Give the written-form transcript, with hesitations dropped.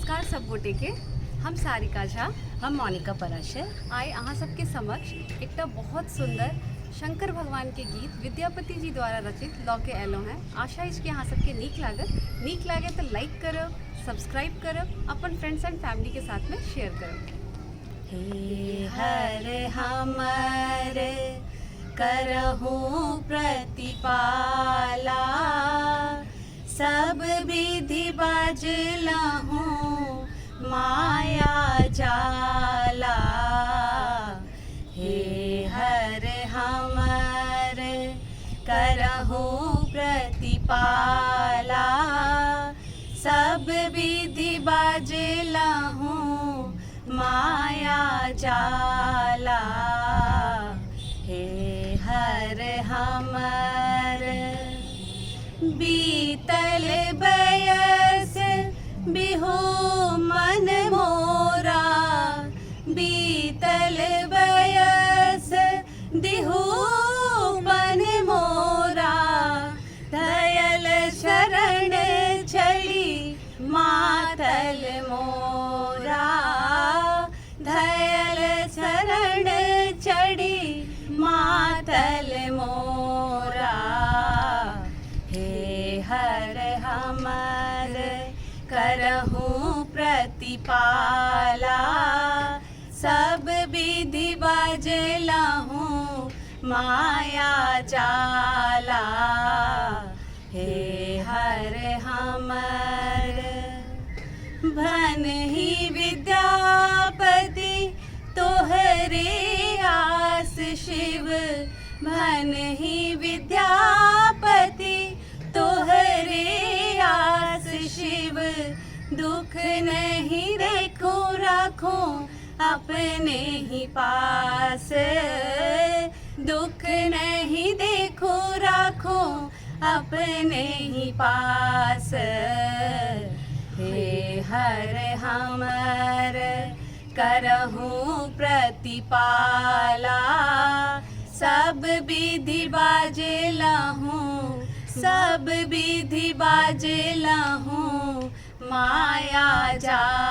नमस्कार सब गोटे के। हम सारिका झा, हम मोनिका पराशर आए अहाँ सबके समक्ष एकटा बहुत सुंदर शंकर भगवान के गीत विद्यापति जी द्वारा रचित लऽ के एलहुँ हैं। आशा अछि कि अहाँ सबके नीक लागे तो लाइक करब, सब्सक्राइब करब, अपन फ्रेंड्स एंड फैमिली के साथ में शेयर करब। हे हर हमर करहूँ प्रतिपाला, सब विधि बाजलहूँ माया जाला। हे हर हमर करहूँ प्रतिपाला, सब विधि बाजलहूँ माया जाला। हे हर हमर बीतल बयस बिहु मन मोरा, बीतल बयस दिहु मन मोरा। दयल शरण छड़ी मातल मोरा, दयल शरण चढ़ी मातल मोरा। हे हर हमर करहूँ प्रतिपाला, सब विधि बाजलहूँ माया जाला। हे हर हमर भनहि विद्यापति तोहरे आस शिव, भनहि विद्यापति तोहरे आस शिव। दुख नहीं देखो राखो अपने ही पास, दुख नहीं देखो राखो अपने ही पास। हे हर हमर करहूँ प्रतिपाला, सब विधि बाजलहूँ, सब विधि बाजलहूँ माया जाला।